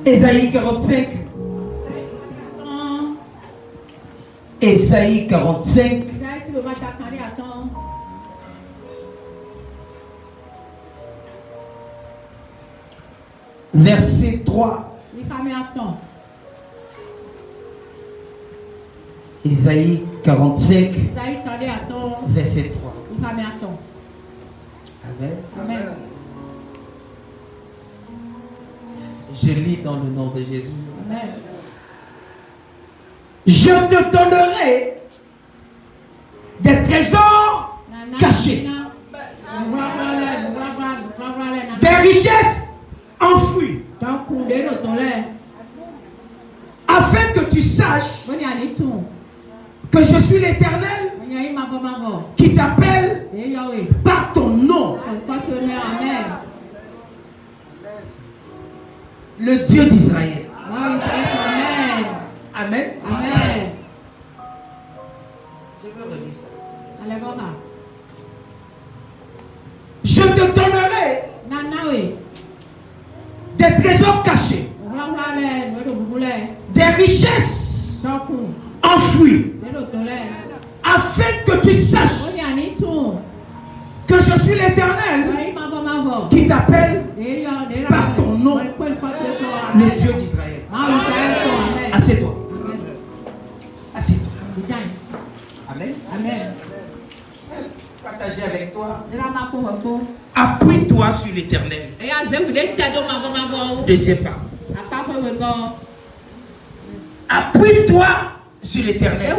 Ésaïe 45. Ésaïe 45. Verset 3. Ésaïe 45. Verset 3. Amen. Amen. Je lis dans le nom de Jésus. Amen. Je te donnerai des trésors cachés, des richesses enfouies, afin que tu saches que je suis l'Éternel qui t'appelle par ton nom, le Dieu d'Israël. Amen. Amen. Je veux relire ça. Alléluia. Je te donnerai des trésors cachés, des richesses enfouies, afin que tu saches que je suis l'Éternel qui t'appelle par ton nom, le Dieu d'Israël. Assieds-toi. Assieds-toi. Amen. Amen. Partager avec toi. Appuie-toi sur l'Éternel. Deuxième partie. Appuie-toi sur l'Éternel.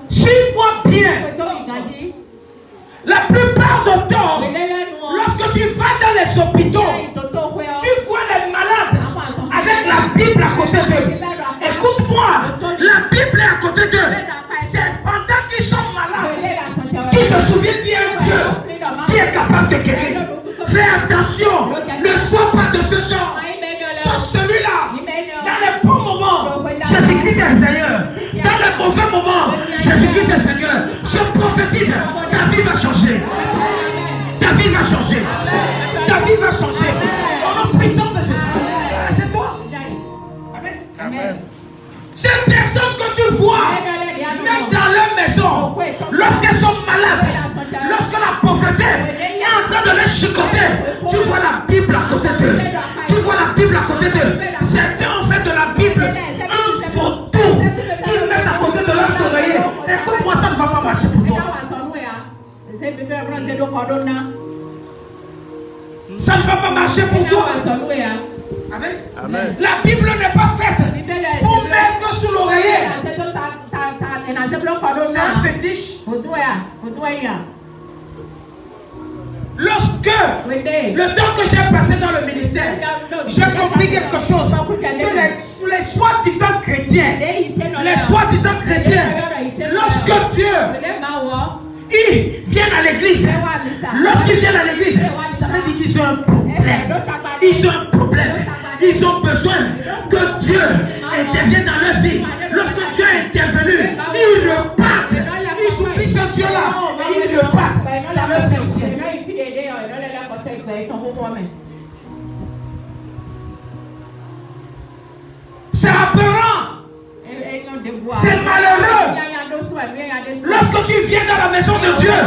Suis-moi bien. La plupart du temps, lorsque tu vas dans les hôpitaux, tu vois les malades avec la Bible à côté d'eux. Écoute-moi, la Bible est à côté d'eux. C'est pendant qu'ils sont malades qu'ils se souviennent qu'il y a un Dieu qui est capable de guérir. Fais attention, ne sois pas de ce genre. Sois celui-là. Dans les bons moments, Jésus-Christ est Seigneur. Dans les mauvais moments, Jésus-Christ est Seigneur. Je prophétise, ta vie va changer. Ta vie va changer. Ta vie va changer. Au nom puissant de Jésus. C'est toi. Amen. Amen. Ces personnes que tu vois, même dans leur maison, lorsqu'elles sont malades, lorsque la pauvreté est en train de les chicoter, tu vois la Bible à côté d'eux. Tu vois la Bible à côté d'eux. Certains ont fait de la Bible un photo. Ils mettent à côté de leur oreiller. Écoute-moi, ça ne va pas marcher pour toi. Ça ne va pas marcher pour toi. Amen. Amen. La Bible n'est pas faite pour mettre sous l'oreiller. C'est un fétiche. Lorsque le temps que j'ai passé dans le ministère, j'ai compris quelque chose. Que les soi-disant chrétiens, lorsque Dieu, ils viennent à l'église, lorsqu'ils viennent à l'église, ça veut dire qu'ils ont un problème. Ils ont un problème. Ils ont besoin que Dieu intervienne dans leur vie. Lorsque Dieu est intervenu, ils repartent. Ils oublient ce Dieu-là et ils repartent dans leur vie ancienne. C'est aberrant. C'est malheureux. Lorsque tu viens dans la maison de Dieu,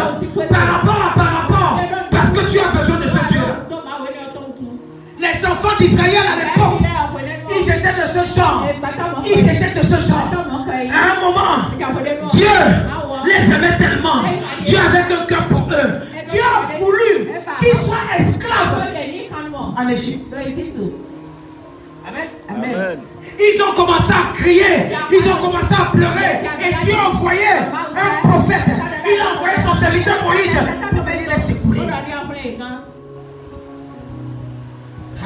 par rapport, parce que tu as besoin de ce Dieu. Les enfants d'Israël à l'époque, ils étaient de ce genre. Ils étaient de ce genre. À un moment, Dieu les aimait tellement. Dieu avait un cœur pour eux. Dieu a voulu qu'ils soient esclaves en Égypte. Amen. Amen. Ils ont commencé à crier, ils ont commencé à pleurer. Et Dieu a envoyé un prophète. Il a envoyé son serviteur Moïse pour venir les secourir.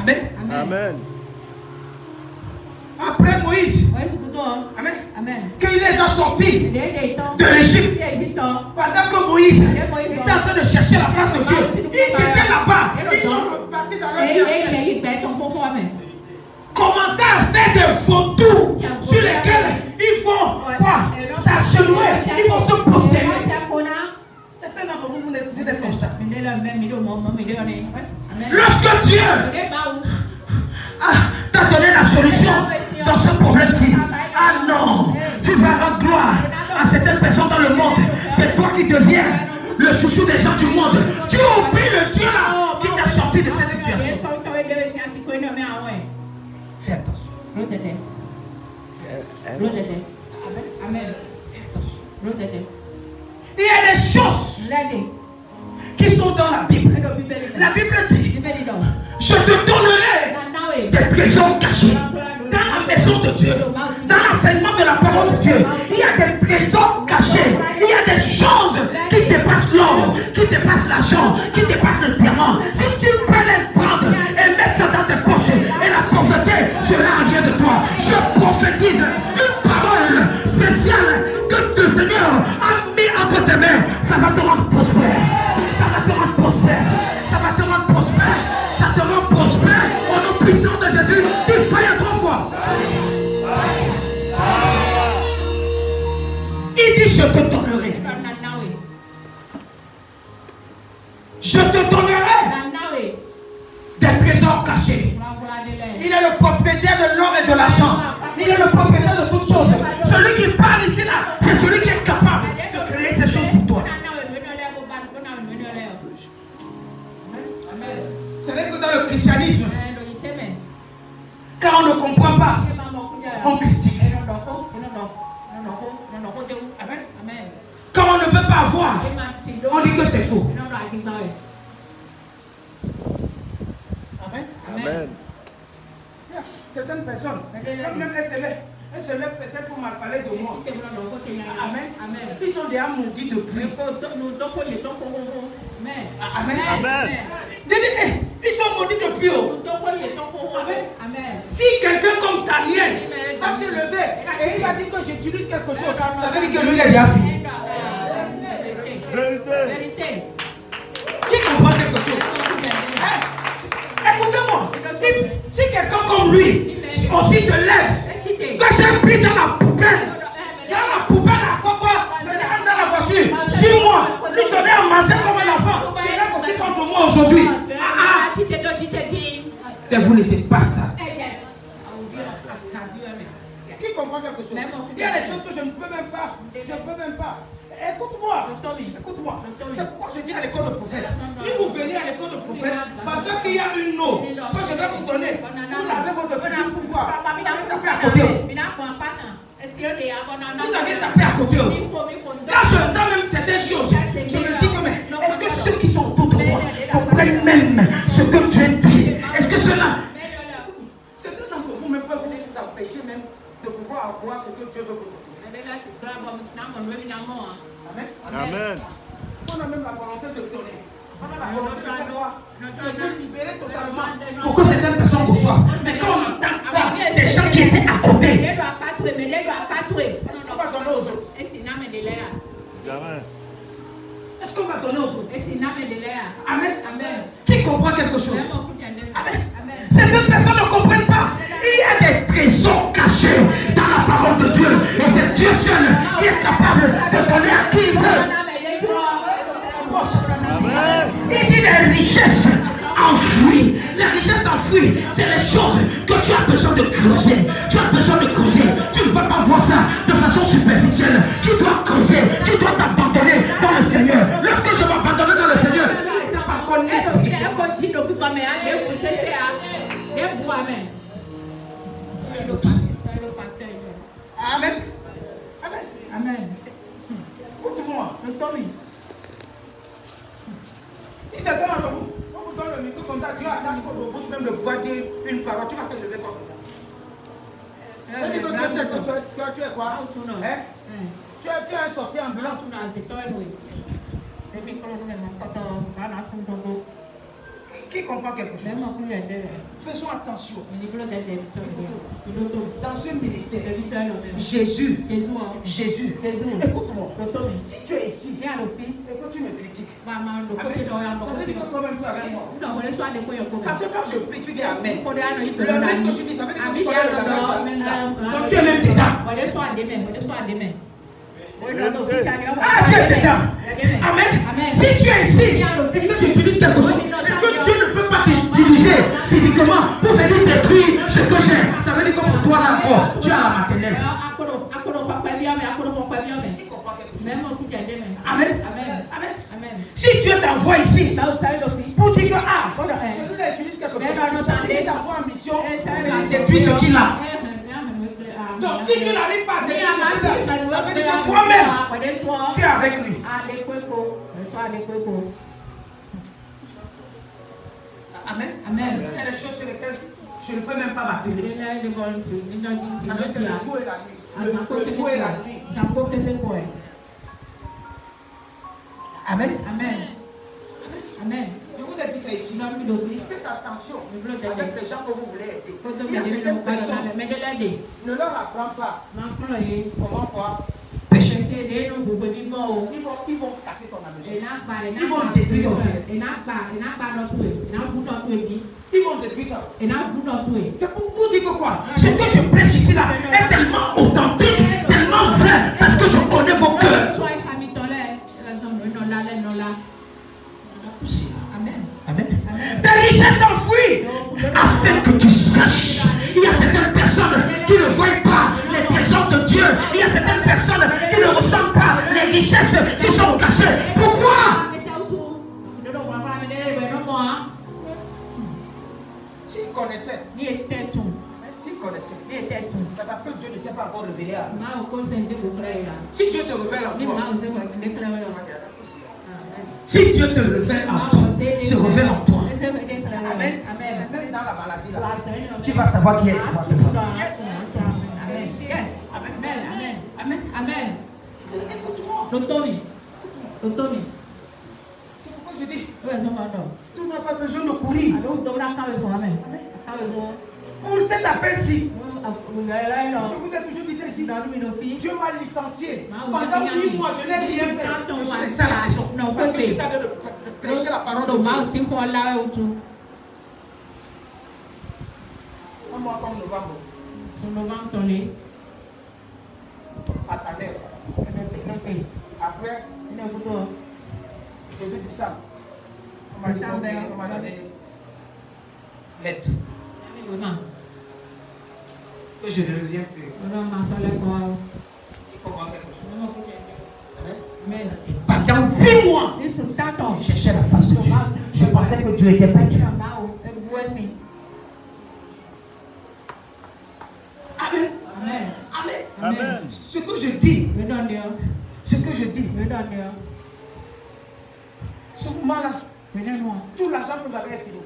Amen. Amen. Après Moïse, amen, qu'il les a sortis de l'Égypte, pendant que Moïse était en train de chercher la face de Dieu, ils étaient là-bas, ils sont repartis dans leur vie. Commencer à faire des photos sur lesquelles il faut s'agenouiller, il faut se prosterner. Certains d'entre vous, vous êtes comme ça. Lorsque Dieu le chouchou des gens du monde. Tu oublies le Dieu là qui t'a sorti de cette situation. Fais attention. Amen. Il y a des choses qui sont dans la Bible. La Bible dit, je te donnerai des trésors cachés dans la maison de Dieu, dans l'enseignement de la parole de Dieu. Il y a des trésors cachés. Il y a des choses qui dépassent l'or, qui dépassent l'argent, qui dépassent le diamant. Si tu peux les prendre et mettre ça dans tes poches, et la pauvreté sera arrière de toi. Je prophétise une parole spéciale que le Seigneur a mis entre tes mains. Ça va te rendre prospère. Ça va te rendre prospère. Ça va te rendre prospère. Ça te rend prospère. Au nom puissant de Jésus, tu fais 3 fois. Il dit, je te donnerai. Je te donnerai des trésors cachés. Il est le propriétaire de l'or et de l'argent. Il est le propriétaire de toutes choses. Celui qui parle ici là, c'est celui qui est capable de créer ces choses pour toi. Ce n'est que dans le christianisme, quand on ne comprend pas, on critique. Quand on ne peut pas voir, on dit que c'est faux. Amen. Amen. Certaines personnes, même elles se lèvent peut-être pour mal parler de moi. Amen. Ils sont déjà maudits depuis. Amen. Ils sont maudits depuis. Amen. Si quelqu'un comme Daniel va se lever et il va dire que j'utilise quelque chose, ça veut dire que lui il a déjà fini. Vérité. Qui comprend quelque chose? Écoutez-moi. Si quelqu'un comme lui aussi se lève, que j'ai pris dans la poubelle à quoi, je l'ai dans la voiture, sur moi, lui donner à manger comme un enfant, c'est là aussi contre moi aujourd'hui. Et vous laissez pas ça. Qui comprend quelque chose? Il y a des choses que je ne peux même pas. Écoute-moi. C'est pourquoi je dis à l'école de prophète. Si vous venez à l'école de prophète, parce qu'il y a une eau que je vais vous donner, vous avez votre petit pouvoir. Vous avez tapé à côté. Vous avez tapé à côté. Quand j'entends même certaines choses, je me dis que mais est-ce que ceux qui sont autour de moi comprennent même ce que Dieu dit? Est-ce que cela, certains d'entre vous même peuvent vous empêcher même de pouvoir avoir ce que Dieu veut vous donner? Amen. On a même la volonté de donner. On a la volonté de savoir, de se libérer totalement pour que certaines personnes reçoivent. Mais quand on entend ça, des gens qui étaient à côté, est-ce qu'on va donner aux autres? Amen. Est-ce qu'on va donner aux autres? Amen. Qui comprend quelque chose? Amen. Certaines personnes ne comprennent pas. Il y a des trésors cachés dans la parole de Dieu. Et c'est Dieu seul qui est capable de donner à qui il veut. Amen. Il dit les richesses enfouies. Les richesses enfouies, c'est les choses que tu as besoin de creuser. Tu as besoin de creuser. Tu ne peux pas voir ça de façon superficielle. Tu dois creuser. Tu dois t'abandonner dans le Seigneur. Lorsque je m'abandonne dans le Seigneur, tu n'as pas connu ce qui est. Amen. Amen. Écoute-moi. Si certains d'entre vous, on vous donne le micro comme ça, Dieu attache votre bouche, même le pouvoir dire une parole, tu vas te lever comme ça. Tu es quoi? Tu es un sorcier ambulant. Qui comprend quelque chose? Faisons attention. Dans ce ministère, Jésus, écoute-moi. Si tu es ici et que tu me critiques, ça veut dire que toi-même tu es avec moi. Parce que quand je prie, tu dis Amen. Le Amen que tu dis, ça veut dire que tu connais le langage. Donc tu es même dedans. Ah, tu es dedans. Amen. Si tu es ici et que tu utilises quelque chose, et que Dieu ne peut pas t'utiliser physiquement pour venir détruire ce que j'ai, ça veut dire que pour toi là, tu as la maternelle. Amen. Amen. Si Dieu t'envoie ici pour dire que celui-là utilise quelque chose, il t'envoie en mission depuis ce qu'il a. Donc si tu n'arrives pas à détruire ça veut dire que toi-même, tu es avec lui. Amen. Amen. C'est des choses sur lesquelles je ne peux même pas m'atteler. Le jour et la nuit. Amen. Amen. Amen. Je vous ai dit ça ici. Faites attention avec les gens que vous voulez aider. Il y a certaines personnes, ne leur apprends pas comment quoi pécher. Ils vont casser ton amusement. Ils vont détruire ton frère. Ils vont détruire ça. C'est pour vous dire que quoi? Ce que je prêche ici là est tellement authentique, tellement vrai, parce que je connais vos cœurs. Amen. Tes richesses t'enfuient afin que tu saches. Il y a certaines personnes qui ne voient pas les trésors de Dieu. Il y a certaines personnes qui ne ressentent pas les richesses qui sont cachées. Pourquoi? S'ils connaissaient, c'est parce que Dieu ne s'est pas encore révélé à eux. Si Dieu se révèle en toi, si Dieu te révèle en toi, se révèle en toi. Amen. Même dans la maladie là, tu vas savoir qui est. Amen. Amen. Amen. L'autonomie. C'est pourquoi je dis, tu n'as pas besoin de courir. Pour cet appel-ci, je vous ai toujours dit ça ici. Dieu m'a licencié. Pendant 8 mois, je n'ai rien fait. Je suis resté à la maison. Parce que j'étais en train de prêcher la parole de Dieu. Un mois comme novembre. Attendez. Après, début décembre, on m'a donné l'aide. Que je ne reviens plus. Il faut voir quelque chose. Pendant 8 mois, je cherchais la face de Dieu. Je pensais que Dieu était pas Dieu. Amen. Amen. Amen. Ce que je dis, ce moment-là, tout l'argent que j'avais fini.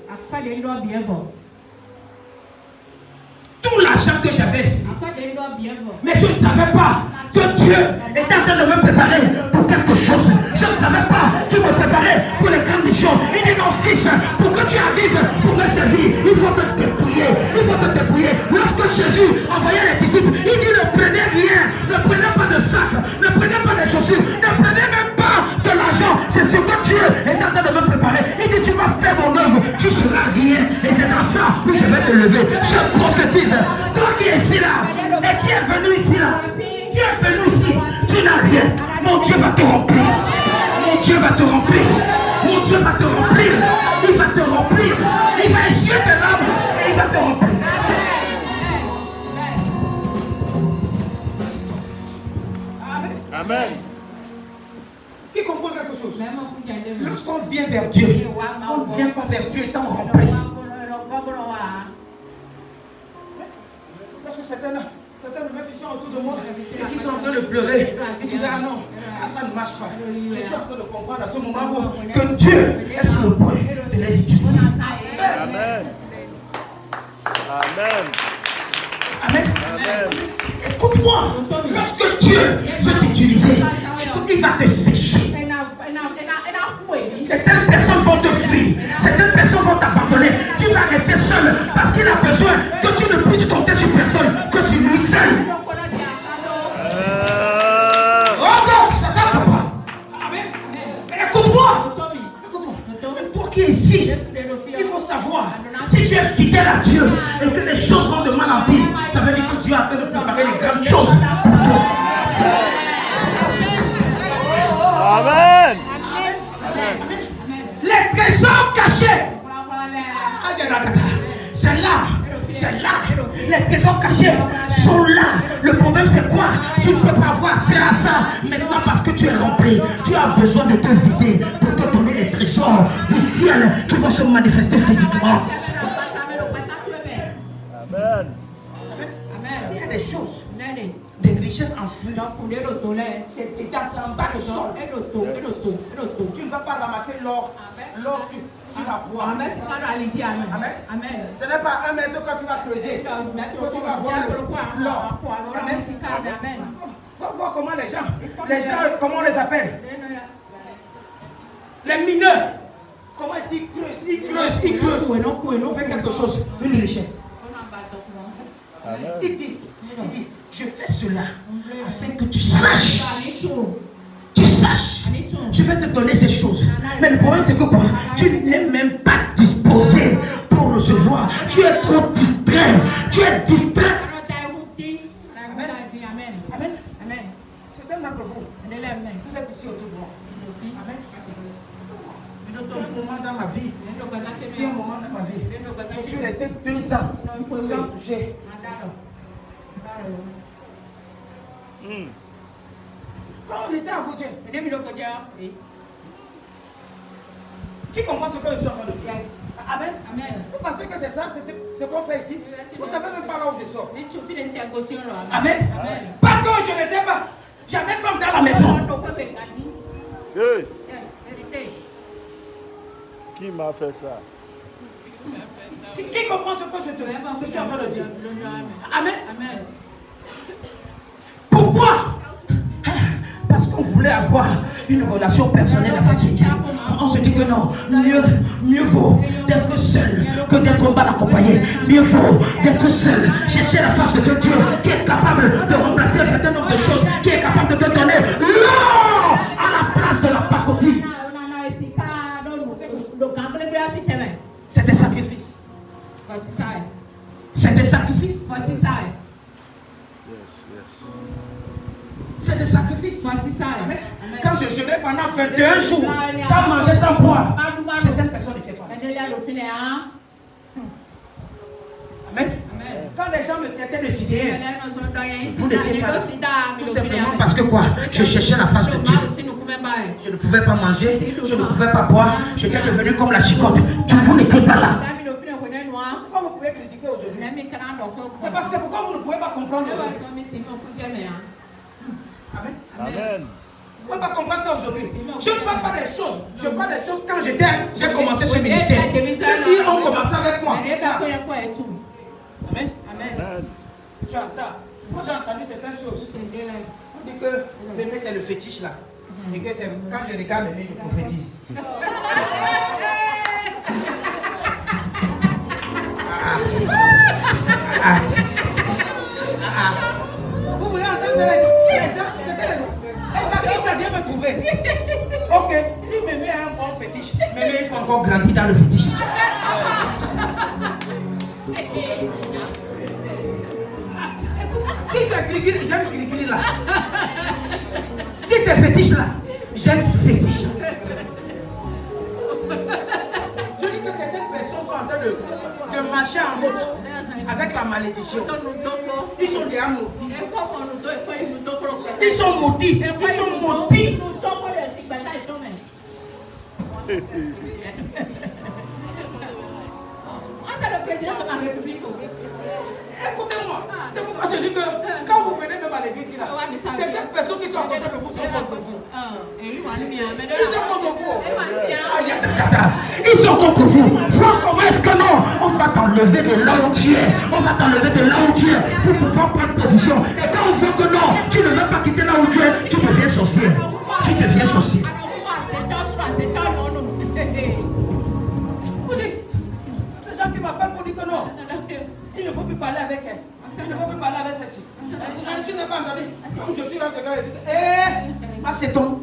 Tout l'argent que j'avais, mais je ne savais pas que Dieu était en train de me préparer pour quelque chose. Je ne savais pas qu'il me préparait pour les grandes missions. Il dit non, fils, pour que tu arrives pour me servir, il faut te dépouiller. Lorsque Jésus envoyait les disciples, il dit ne prenez rien, ne prenez pas de sac, ne prenez pas de chaussures, ne prenez même pas de l'argent. C'est ce que Dieu est en train de me préparer. Il dit tu vas faire mon œuvre, tu seras rien. Et c'est dans ça que je vais te lever. Je prophétise. Toi qui es ici là, et qui est venu ici là, tu es venu ici, tu n'as rien. Mon Dieu va te remplir. Mon Dieu va te remplir. Mon Dieu va te remplir. Il va te remplir. Il va essuyer tes larmes et il va te remplir. Amen. Qui comprend quelque chose? Lorsqu'on vient vers Dieu, on ne vient pas vers Dieu étant rempli. Parce que certains me mettent ici autour de moi et qui sont en train de pleurer. Ils disent ah non, ça ne marche pas. Je suis en train de comprendre à ce moment que Dieu est sur le point de les utiliser. Amen. Amen. Amen. Écoute-moi, lorsque Dieu veut t'utiliser, il va te sécher. Certaines personnes vont te fuir, certaines personnes vont t'abandonner. Tu vas rester seul parce qu'il a besoin que tu ne puisses compter sur personne, que sur lui seul. Oh non, ça t'attend pas. Amen. Écoute-moi. Même toi qui es ici, il faut savoir, si tu es fidèle à Dieu et que les choses vont de mal en pire, ça veut dire que Dieu est en train de préparer les grandes choses. Amen. Les trésors cachés, c'est là C'est là. Les trésors cachés sont là. Le problème c'est quoi? Tu ne peux pas avoir accès à ça. Maintenant parce que tu es rempli, tu as besoin de te vider pour te donner les trésors du ciel qui vont se manifester physiquement. Amen. Il y a des choses, des richesses enfouies. C'est déjà en bas de sol. Tu ne vas pas ramasser l'or. L'or sur la voie. Amen. Ce n'est pas 1 mètre quand tu vas creuser que tu vas voir l'or. Amen. Va voir comment les gens, comment on les appelle? Les mineurs. Comment est-ce qu'ils creusent? Ils creusent. On fait quelque chose, une richesse. Il dit, je fais cela afin que tu saches. Tu saches. Je vais te donner ces choses. Mais le problème c'est que quoi? Tu n'es même pas disposé pour recevoir. Tu es trop distrait. Tu es distrait. Amen. C'est un d'entre vous. Vous êtes ici autour de moi. Amen. Un moment dans ma vie. Un moment dans ma vie. Je suis resté 2 ans sans toucher. Quand on était à Vaudien, qui comprend ce que je suis en train de dire? Amen. Vous pensez que c'est ça, c'est ce qu'on fait ici? Vous ne savez même pas là où je sors. Amen. Pas que je n'étais pas. J'avais femme dans la maison. Hey. Qui m'a fait ça? Qui comprend ce que je suis en train de dire? Amen. Pourquoi? Parce qu'on voulait avoir une relation personnelle avec Dieu. On se dit que non, mieux vaut d'être seul que d'être mal accompagné. Mieux vaut d'être seul. Chercher la face de Dieu qui est capable de remplacer un certain nombre de choses, qui est capable de te donner l'or à la place de la pacotille. C'est des sacrifices. C'est des sacrifices. C'est des sacrifices. Amen. Quand je jeûnais pendant 21 jours, sans manger, sans boire, certaines personnes n'étaient pas là. Amen. Quand les gens me traitaient de sidéré, vous n'étiez pas là. Tout simplement parce que quoi? Je cherchais la face de Dieu. Je ne pouvais pas manger, je ne pouvais pas boire. J'étais devenu comme la chicotte. Vous n'étiez pas là. Pourquoi vous pouvez critiquer aujourd'hui? C'est parce que pourquoi vous ne pouvez pas comprendre aujourd'hui? Amen. Amen. Vous ne pouvez pas comprendre ça aujourd'hui. Je ne parle pas des choses. Je parle des choses quand j'ai commencé ce ministère. Ceux qui ont commencé avec moi. Amen. Tu entends? Moi j'ai entendu certaines choses. On dit que l'aimer c'est le fétiche là. Et que c'est quand je regarde l'aimer, je prophétise. Vous voulez entendre les gens? C'était les gens. Et ça vient me trouver. Ok, si mémé a un bon fétiche, mémé il faut encore grandir dans le fétiche. Si c'est gris-gris, j'aime gris-gris là. Si c'est fétiche là, j'aime ce fétiche. Je dis que certaines personnes sont en train de marcher en route avec la malédiction. Ils sont déjà maudits. Ils sont maudits. C'est le président de la République. Écoutez-moi, c'est pourquoi je dis que quand vous venez de malédice là, certaines personnes qui sont à côté de vous sont contre vous. Ils sont contre vous. Ils sont contre vous. Comment est-ce que non? On va t'enlever de là où tu es. On va t'enlever de là où tu es pour pouvoir prendre position. Et quand on veut que non, tu ne veux pas quitter là où tu es, tu deviens sorcier. Tu deviens sorcier. Vous dites, les gens qui m'appellent pour dire que non, il ne faut plus parler avec elle. Il ne faut plus parler avec celle-ci. Tu n'as pas entendu. Comme je suis dans ce cas, c'est ton.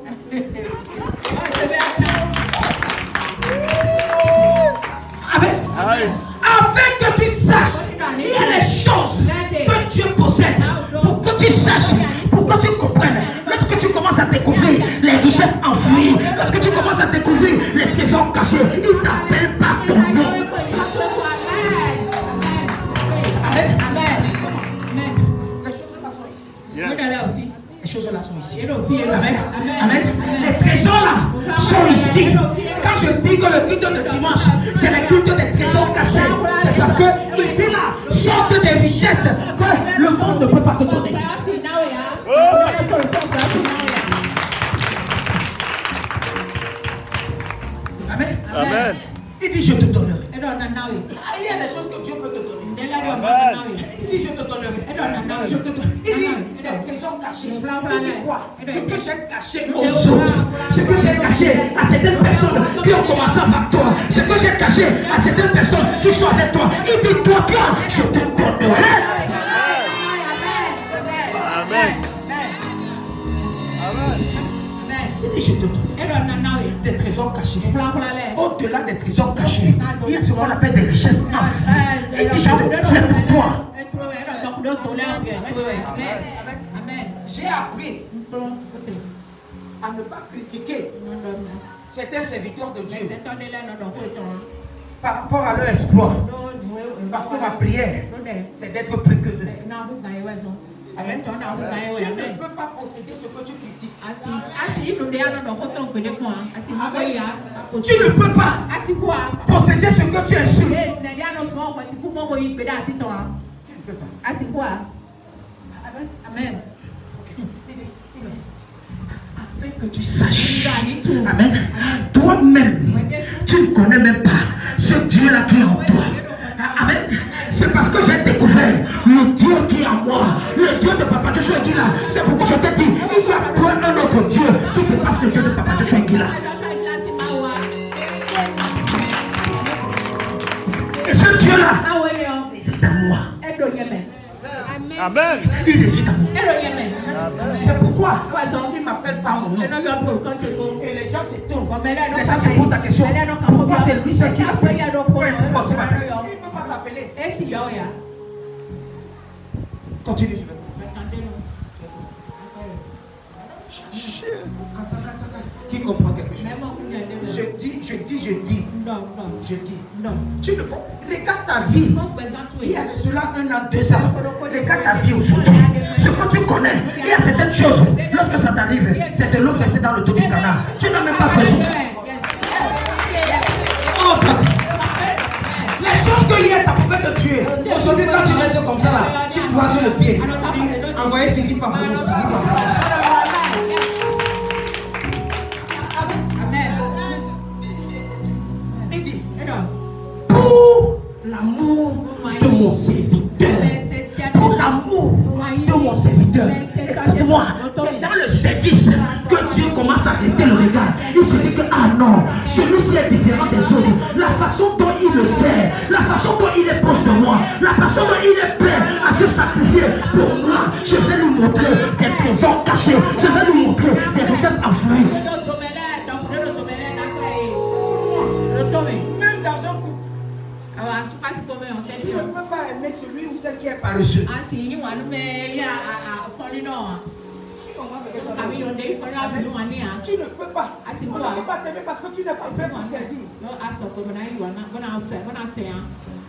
Afin que tu saches, il y a les choses que Dieu possède. Pour que tu saches, pour que tu comprennes. Lorsque tu commences à découvrir les richesses enfouies, lorsque tu commences à découvrir les trésors cachés, il ne t'appelle pas ton nom. ici. Amen. Amen. Les trésors là sont ici. Quand je dis que le culte de dimanche, c'est le culte des trésors cachés, c'est parce que ici là sortent des richesses que le monde ne peut pas te donner. Amen. Amen. Il dit je te donnerai. Il y a des choses que Dieu peut te donner. Il dit je te donnerai. Je te donnerai. Il dit des trésors cachés. Il dit quoi? Ce que j'ai caché aux autres, ce que j'ai caché à certaines personnes qui ont commencé avec toi, ce que j'ai caché à certaines personnes qui sont avec toi, il dit toi, je te donnerai. Amen. Il dit je te donnerai. Des trésors cachés. Au-delà des trésors cachés, il y a ce qu'on appelle des richesses enfouies. Il dit c'est pour toi. J'ai appris à ne pas critiquer certains serviteurs de Dieu par rapport à leur exploit. Parce que ma prière, c'est d'être plus que eux. Amen. Tu ne peux pas posséder ce que tu critiques. Tu ne peux pas posséder ce que tu insultes. Tu ne peux pas. Amen. Afin que tu saches. Amen. Toi-même, tu ne connais même pas ce Dieu-là qui est en toi. Amen. C'est parce que j'ai découvert le Dieu qui est en moi, le Dieu de Papa Joshua qui est là. C'est pourquoi je te dis, il y a point un autre Dieu qui dépasse le Dieu de Papa Joshua qui est là. Et ce Dieu-là, c'est à moi. Amen. Il décide à moi. C'est pourquoi il m'appelle par mon nom. Et les gens s'étonnent. Les gens se posent la question. Pourquoi c'est lui seul qui l'appelle? Pourquoi il ne peut pas t'appeler? Continue. Qui comprend quelque chose? Je dis. Tu ne faut. Regarde ta vie. Il y a de cela 1 an, 2 ans. Regarde ta vie aujourd'hui. Ce que tu connais, il y a certaines choses. Lorsque ça t'arrive, c'est de l'eau versée dans le dos du canard. Tu n'as même pas besoin. Les choses que hier ça pouvait te tuer. Aujourd'hui, quand tu restes comme ça là, tu croises le pied. Envoyez physique par bonus. Pour l'amour de mon serviteur, pour l'amour de mon serviteur, écoute-moi, c'est dans le service que Dieu commence à arrêter le regard. Il se dit que, ah non, celui-ci est différent des autres. La façon dont il le sert, la façon dont il est proche de moi, la façon dont il est prêt à se sacrifier pour moi, je vais lui montrer des trésors cachés, je vais lui montrer des richesses enfouies. Même dans un couple, tu ne peux pas aimer celui ou celle qui est paresseux. Tu ne peux pas. On ne peut pas t'aimer parce que tu n'es pas fait pour servir.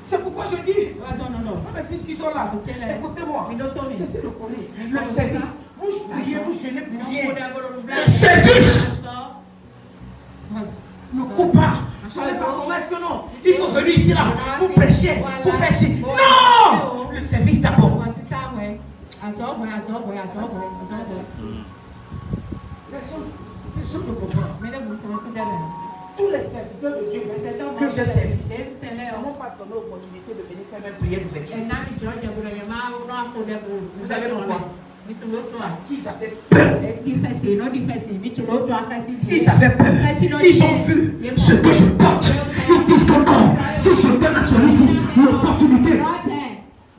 C'est pourquoi je dis, mes fils qui sont là, écoutez-moi, cessez de coller. Le service, vous priez, vous gênez pour rien. Le service ne coupe pas. Comment est-ce que non? Il faut venir ici là pour prêcher, pour faire ci. Non! Le service d'abord. Personne ne comprend. Tous les serviteurs de Dieu que j'ai servi n'ont pas donné l'opportunité de venir faire même prière d'ouverture. Vous savez pourquoi? Parce qu'ils avaient peur. Ils avaient peur. Ils ont vu ce que je porte. Ils disent que non, si je donne à celui-ci l'opportunité.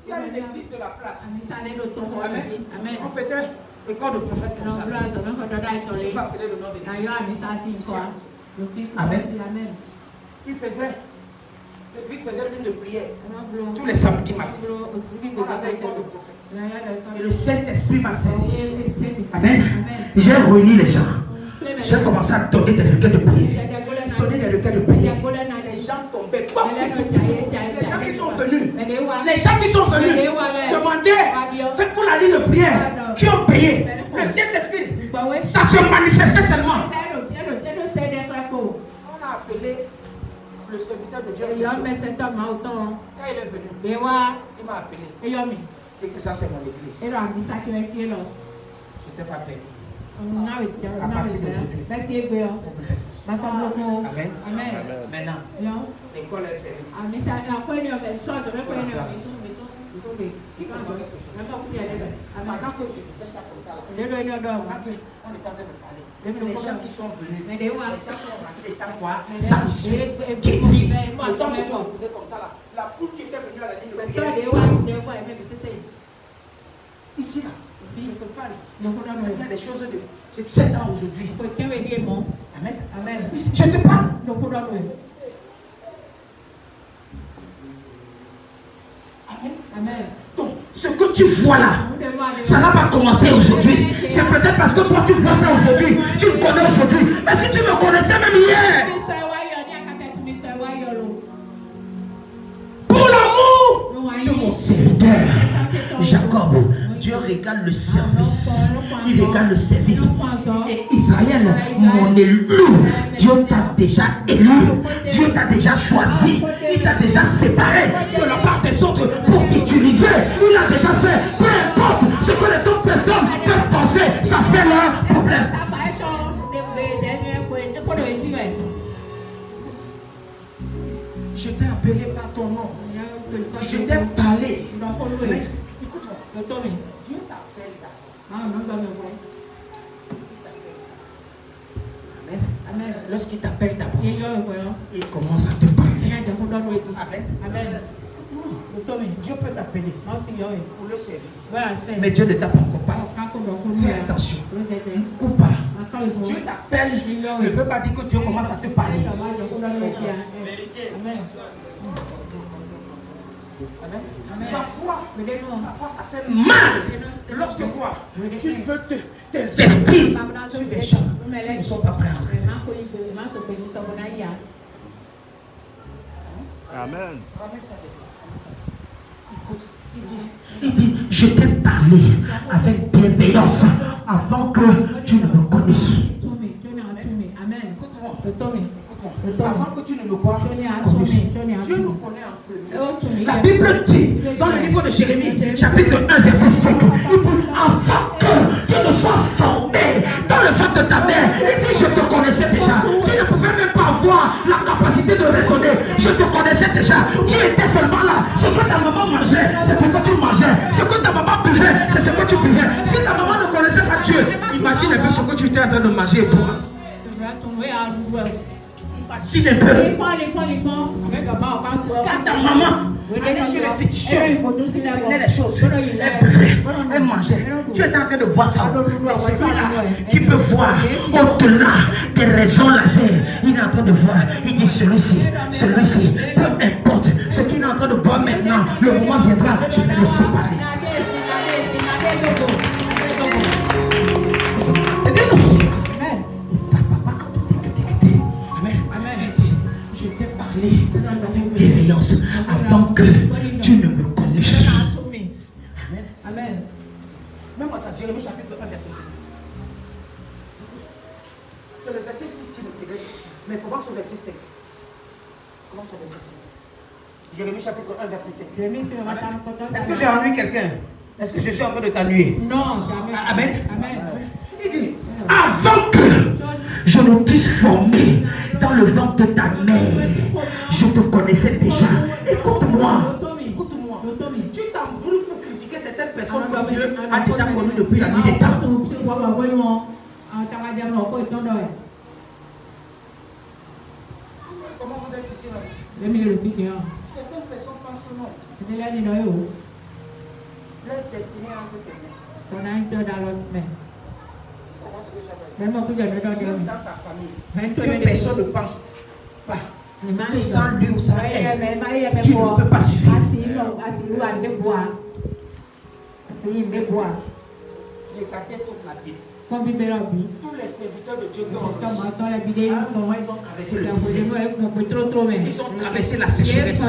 Il y a une église de la place. Amen. On fait un école de prophète comme ça. On va appeler le nom de Dieu. Amen. Il faisait, l'église faisait une de prière tous les samedis matins. On avait une école de prophète. Et le Saint-Esprit m'a saisi. Amen. J'ai réuni les gens. J'ai commencé à donner des requêtes de prière. Donner des requêtes de prière. Les gens tombaient. Les gens qui sont venus. Les gens qui sont venus demandaient, faites pour la ligne de prière. Qui ont payé. Le Saint-Esprit Ça se manifestait seulement. On a appelé le serviteur de Dieu. Quand il est venu, il m'a appelé. Et que ça c'est mon église. Je n'étais pas payé. À partir d'aujourd'hui, on peut faire ça. Amen. Maintenant, l'école est fermée. Maintenant que je disais ça comme ça, on est en train de parler. Les gens qui sont venus, les gens qui sont rentrés étant quoi satisfaits, qui vivent. Les gens qui sont venus comme ça, la foule qui était venue à la ligne de prière. Ici, là, je ne peux pas. Il y a des choses de 7 ans aujourd'hui. Amen. Je te parle. Amen. Donc, ce que tu vois là, ça n'a pas commencé aujourd'hui. C'est peut-être parce que toi tu vois ça aujourd'hui. Tu me connais aujourd'hui. Mais si tu me connaissais même hier, pour l'amour de mon serviteur Jacob, Dieu régale le service. Il régale le service. Et Israël, mon élu, Dieu t'a déjà élu. Dieu t'a déjà choisi. Il t'a déjà séparé de la part des autres pour t'utiliser. Il a déjà fait. Peu importe ce que les autres personnes peuvent penser, ça fait leur problème. Je t'ai appelé par ton nom. Je t'ai parlé. Écoute-moi. Dieu t'appelle d'abord. Amen. Lorsqu'il t'appelle d'abord, il commence à te parler. Amen. Dieu peut t'appeler pour le servir. Mais Dieu ne t'a pas encore parlé. Fais attention. Ou pas. Dieu t'appelle. Ne veut pas dire que Dieu commence à te parler. Amen. Parfois, ça fait mal. Lorsque quoi? Tu veux t'investir sur des gens qui ne sont pas prêts. Amen. Il dit, je t'ai parlé avec bienveillance avant que tu ne me connaisses. Avant que tu ne me vois, Dieu nous connaît un peu. La Bible dit, dans le livre de Jérémie, chapitre 1, verset 5, il dit, avant que tu ne sois formé dans le ventre de ta mère, il dit, je te connaissais déjà. Tu ne pouvais même pas avoir la capacité de raisonner. Je te connaissais déjà. Tu étais seulement là. Ce que ta maman mangeait, c'est ce que tu mangeais. Ce que ta maman buvait, c'est ce que tu buvais. Si ta maman ne connaissait pas Dieu, imagine un peu ce que tu étais en train de manger et boire. Imagine un peu. Quand ta maman allait chez les féticheurs, elle prenait les choses, elle buvait, elle mangeait. Tu es en train de boire ça. Mais celui-là qui peut voir au-delà des raisons lacées, il est en train de voir. Il dit celui-ci, peu importe ce qu'il est en train de boire maintenant, le moment viendra, je vais le séparer. Bienveillance avant que tu ne me connaisses. Amen. Même moi, ça, Jérémie chapitre 1, verset 6. C'est le verset 6 qui nous dit. Mais commence au verset 5. Commence au verset 5. Jérémie chapitre 1, verset 5. Est-ce que j'ai ennuyé quelqu'un? Est-ce que je suis en train de t'ennuyer? Non, jamais. Amen. Il dit, avant que je ne puisse former dans le ventre de ta mère, je te connaissais déjà. Écoute-moi. Tu t'embrouilles pour critiquer certaines personnes que Dieu a déjà connues depuis la nuit des temps. Comment vous êtes ici là? Certaines personnes pensent que non. Leur destinée est entre tes mains. Même dans ta famille, que personne ne pense pas que sans lui ou sans elle, tu ne peux pas suivre. Regardez toute la Bible. Tous les serviteurs de Dieu qui ont ils ont traversé le désert. Ils ont traversé la sécheresse.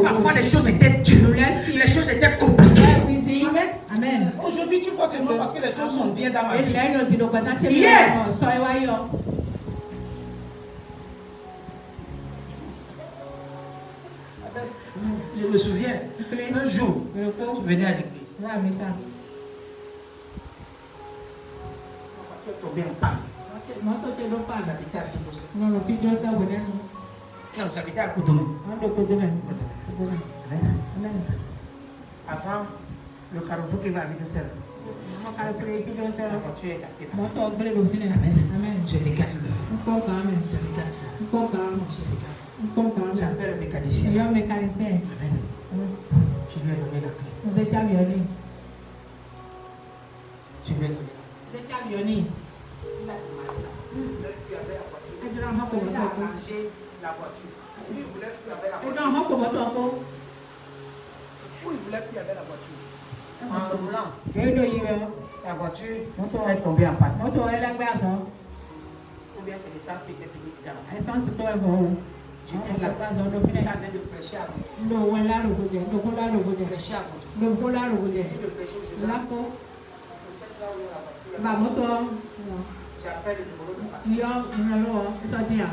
Parfois les choses étaient dures. Les choses étaient compliquées. Amen. Aujourd'hui tu vois ce seulement parce que les choses sont bien dans ma vie. Je me souviens, un jour, je venais à l'église. Ma voiture est tombée en panne. J'habitais à Fidosa. Non, j'habitais à Koudoumé. Avant le carrefour qui va à Fidosa. La voiture est gâtée. Amen. Je regarde. J'appelle le mécanicien. Amen. Je lui ai donné la clé. Je lui ai donné la clé. Il a arrangé la voiture. Lui, il voulait fuir avec la voiture. Où il voulait fuir avec la voiture. En roulant, la voiture est tombée en panne. Ou bien c'est l'essence qui était finie dedans. J'ai pris la place dans le final de prêcher à vous. Prêcher à vous. J'appelle le numéro de passage.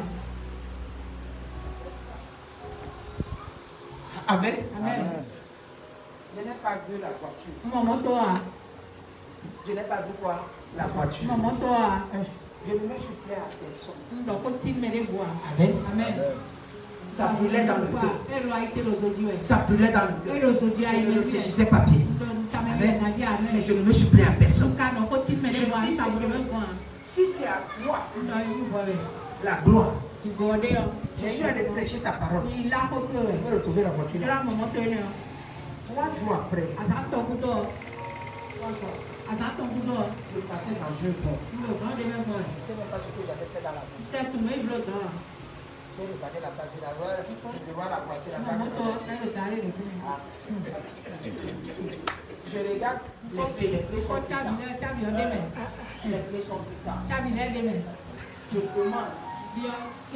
Amen. Je n'ai pas vu la voiture. Je n'ai pas vu quoi? La voiture. Je ne me suis plaint à personne. Amen. Ça brûlait dans le cœur. Ça brûlait dans le cœur. Je ne réfléchissais pas bien. Amen. Mais je ne me suis plaint à personne. Je me dis, si c'est à toi la gloire, je suis allé prêcher ta parole. Je vais retrouver la voiture. 3 jours après, je passais dans un fond. Je ne sais même pas ce que j'avais fait dans la vie. J'ai regardé la page de la voie, je vais voir la voiture. Je regarde les clés sont plus tard. Les clés sont plus tard. Je demande qui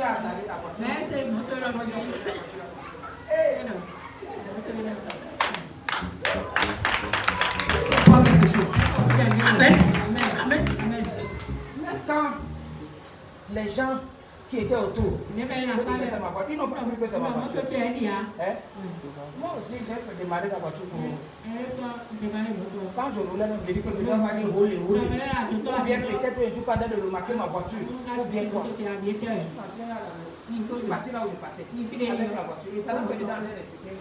a installé la voiture. Amen. Amen. Même quand les gens qui étaient autour, ils n'ont pas vu que c'est ma voiture. Moi aussi, j'ai démarré la voiture pour eux. Quand je roulais, je dis que je dois pas dire rouler. Ou bien peut-être que je suis pas train de remarquer ma voiture. Ou bien quoi. Je suis parti là où je partais. Avec la voiture. Et pendant que les gens allaient respecter,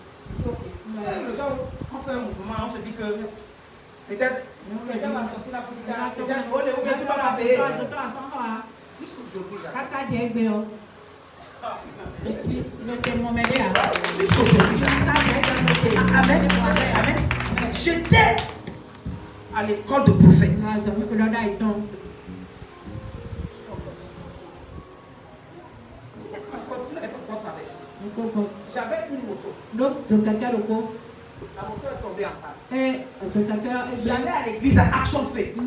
les gens ont fait un mouvement, on se dit que peut-être quelqu'un va sortir là pour dire peut-être rouler ou bien tu vas pas payer. Jusqu'aujourd'hui, Amen. J'étais à l'école de prophète. J'avais une moto. La moto est tombée en panne. J'allais à l'église à Action Faith.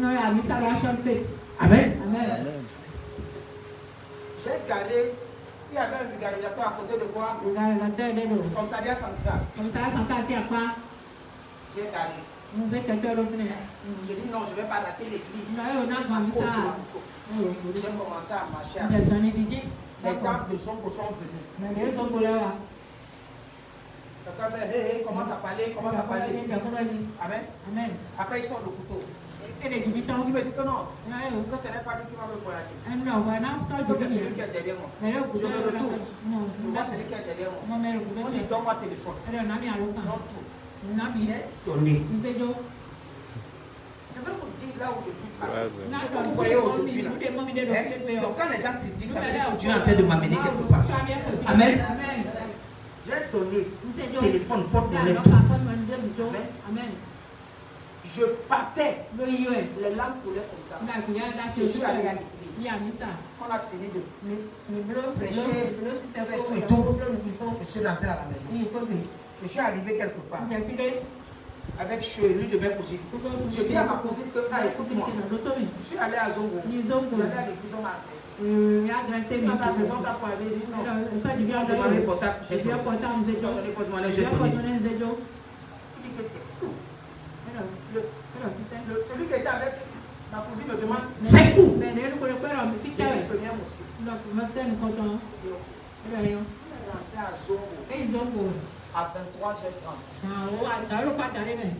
Amen. J'ai gardé, il y avait un vulgarisateur à côté de moi, commissariat central. J'ai gardé. J'ai dit non, je ne vais pas rater l'église. J'ai commencé à marcher. Les gens de Sonko sont venus. Quelqu'un fait, hey, commence à parler. Amen. Après, ils sortent le couteau. Il me dit que non, que ce n'est pas lui qui va me poignarder. Que c'est celui qui est derrière moi. Je me retourne. Je vois celui qui est derrière moi. On dit, donne-moi le téléphone. Non, tout. J'ai donné. Je vais vous dire là où je suis passé. Ce que vous voyez aujourd'hui là. Donc quand les gens critiquent, ça veut dire que Dieu est en train de m'amener quelque part. Amen. J'ai donné téléphone, porte-monnaie, tout. Amen. Je partais, les larmes coulaient comme ça. Je suis allé à l'église. On a fini de prêcher, faire tout. Je suis rentré à la maison. Je suis arrivé quelque part. Avec lui de mes cousines. Je dis à ma cousine que, écoute-moi. Je suis allé à Zongo. Je suis allé à l'église, on m'a agressé. Quand la maison t'a parlé, dit non. J'ai demandé portable. J'ai donné porte-monnaie, j'ai donné. Il dit que c'est tout. Celui qui était avec C'est où? À 23h30.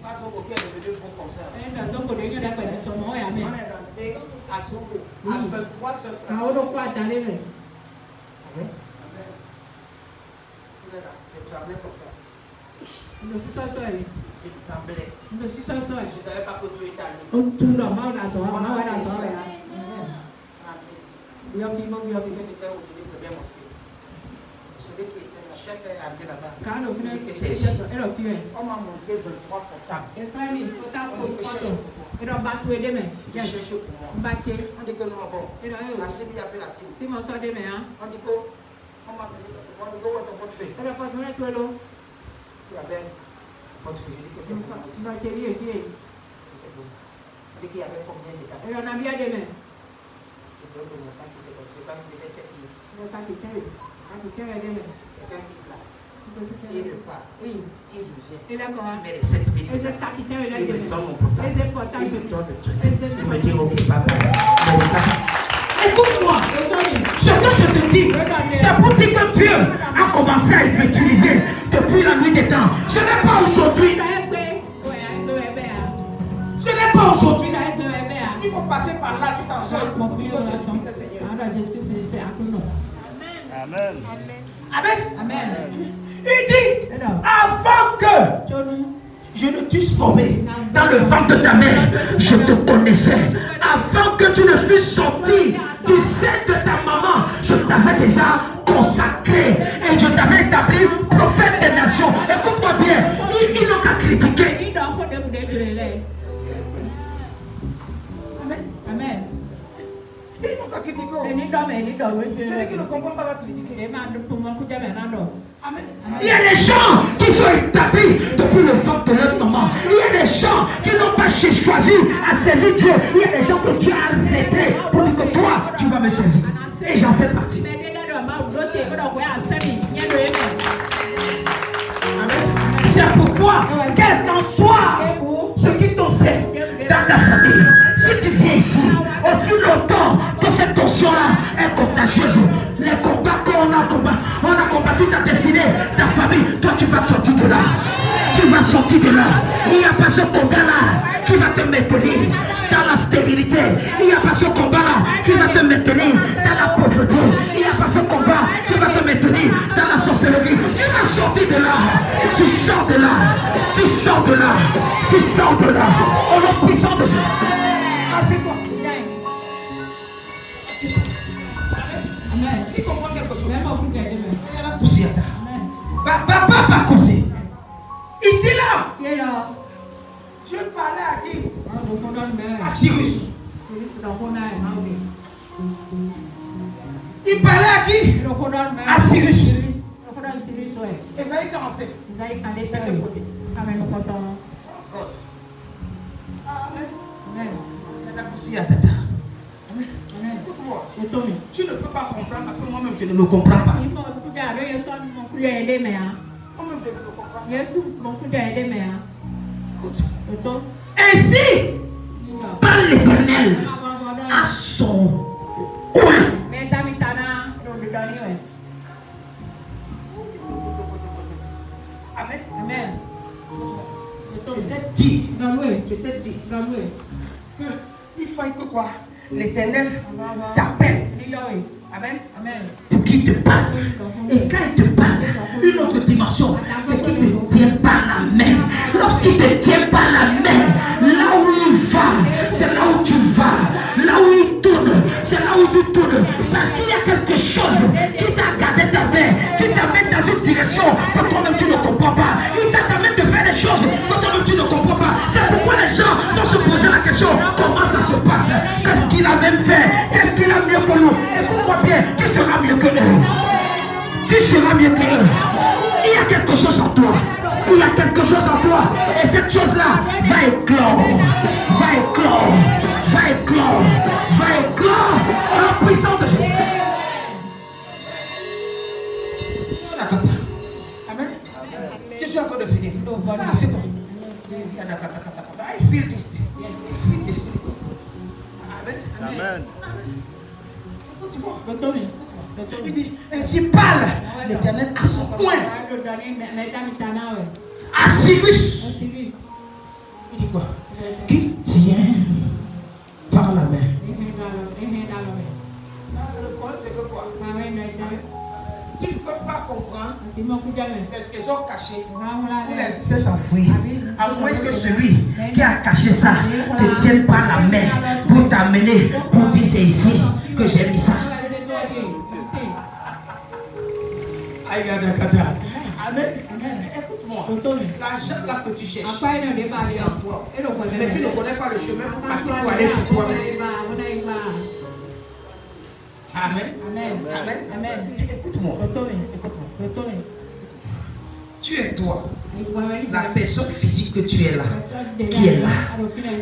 Pas ok, est devenu bon comme ça. On est rentré à Zongo à 23h30. Je tremblais comme ça. Je tremblais. Je ne savais pas que Dieu était allé. C'était aujourd'hui que bien mosquée. Je dis que la chef est arrivée là-bas. On m'a montré 23 portables. On cherche pour moi. On dit que non, bon. La cible, il appelle la cible. On dit que on m'a dit on dit que où est ton portefeuille? Il y avait portefeuille. Je dis que c'est bon. C'est bon. On dit qu'il y avait combien de cartes? Je donne le montant qui était comme ça. Je pense que c'était 7 000. Quelqu'un qui là. Il repart. Il revient. Il met les 7 000. Il me donne mon portable. Il me donne le truc. Il me dit ok papa. Écoute-moi, ce que je te dis, c'est pour dire que Dieu a commencé à m'utiliser depuis la nuit des temps. Ce n'est pas aujourd'hui. Ce n'est pas aujourd'hui. Il faut passer par là, tu t'en sors. Amen. Amen. Il dit, avant que je ne t'eusse formé dans le ventre de ta mère, je te connaissais. Avant que tu ne fusses sorti du sein de ta maman, je t'avais déjà consacré et je t'avais établi prophète des nations. Écoute-moi bien, ils n'ont qu'à critiquer. Amen. Ils n'ont qu'à critiquer. Celui qui ne comprend pas va critiquer. Amen. Il y a des gens qui sont établis depuis le ventre de leur maman. Il y a des gens qui n'ont pas choisi à servir Dieu. Il y a des gens que Dieu a arrêtés pour dire que toi, tu vas me servir. Et j'en fais partie. C'est pourquoi, quel qu'en soit ce qui t'obsède dans ta famille, si tu viens ici, aussi longtemps que cette tension-là est contagieuse, les combats qu'on a combattu ta destinée, ta famille, toi tu vas sortir de là. Tu vas sortir de là. Il n'y a pas ce combat-là qui va te maintenir dans la stérilité. Il n'y a pas ce combat-là qui va te maintenir dans la pauvreté. Il n'y a pas ce combat qui va te maintenir dans la sorcellerie. Tu vas sortir de là. Tu sors de là. Tu sors de là. Tu sors de là. Au nom puissant de Jésus. Assieds-toi. Amen. Qui comprend quelque chose? Il y a la poussière. Pas comme ça. Ici là, Dieu parlait à qui? À Cyrus. Il parlait à qui? À Cyrus. Esaïe 47. Amen. Il y a la poussière. Écoute-moi. Tu ne peux pas comprendre parce que moi-même je ne me comprends pas. Moi-même je ne me comprends pas. Ainsi, par l'Éternel, à son oint. Amen. Je t'ai dit qu'il faille que quoi? L'Éternel t'appelle. Amen. Pour qu'il te parle. Et quand il te parle, une autre dimension, c'est qu'il ne te tient par la main. Lorsqu'il te tient par la main, là où il va, c'est là où tu vas. Là où il tourne, c'est là où tu tournes. Parce qu'il y a quelque chose qui t'a gardé ta main, qui t'amène dans une direction que toi-même tu ne comprends pas. Il t'amène de faire des choses que toi-même tu ne comprends pas. C'est pourquoi les gens vont se poser la question, comment ça se passe? Qu'est-ce qu'il a même fait? Qu'est-ce qu'il a mieux que nous? Écoute-moi bien, tu seras mieux que eux. Tu seras mieux que eux. Il y a quelque chose en toi. Il y a quelque chose en toi. Et cette chose-là va éclore. Va éclore. Va éclore. Va éclore. En la puissance de Jésus. Amen. Je suis encore de finir. C'est toi. I feel this thing. I feel this thing. Amen. Il dit, ainsi parle l'Éternel à son point. À Cyrus. Il dit quoi? Qu'il tient par la main. Le problème c'est que quoi? Tu ne peux pas comprendre les trésors cachés ou les richesses enfouies, à moins que celui qui a caché ça te tienne par la main pour t'amener, pour dire c'est ici que j'ai mis ça. Amen. Écoute-moi. L'argent là que tu cherches, c'est en toi. Mais tu ne connais pas le chemin pour partir pour aller chez toi. Amen. Amen. Écoute-moi. Tu es toi. La personne physique que tu es là, qui est là.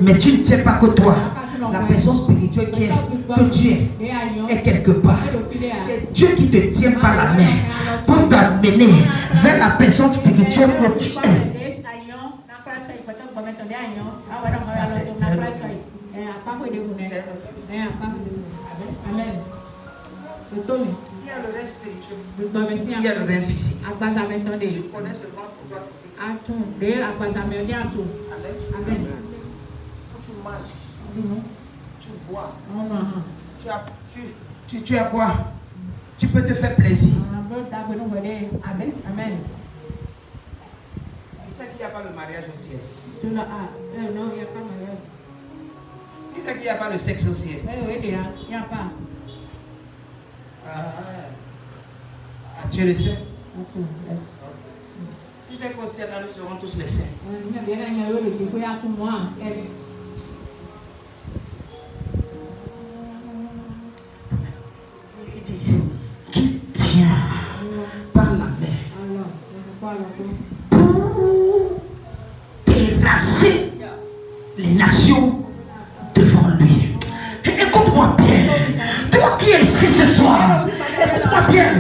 Mais tu ne sais pas que toi, la personne spirituelle que tu es quelque part. C'est Dieu qui te tient par la main pour t'amener vers la personne spirituelle que tu es. Amen. Il y a le rêve spirituel. Il y a le rêve physique. Tu connais seulement pour toi physique. Amen. Tu manges. Tu bois. Tu as quoi? Tu peux te faire plaisir. Amen. Amen. Qui c'est qu'il n'y a pas le mariage au ciel? Non, il n'y a pas mariage. Qui c'est qu'il n'y a pas le sexe au ciel? Oui, il n'y a pas. Tu le sais? Tu sais qu'au ciel, là, nous serons tous les saints. Qui tient par la main pour terrasser les nations devant lui. Écoute-moi bien. Toi qui es ici ce soir, écoute-moi bien.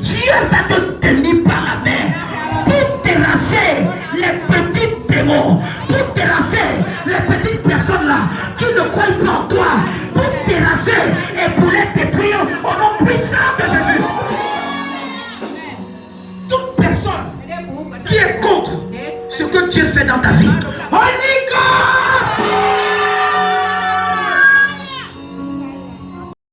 Dieu va te tenir par la main pour terrasser les petits démons, pour terrasser les petites personnes là qui ne croient pas en toi, pour terrasser et pour les détruire au nom puissant de Jésus. Toute personne qui est contre ce que Dieu fait dans ta vie,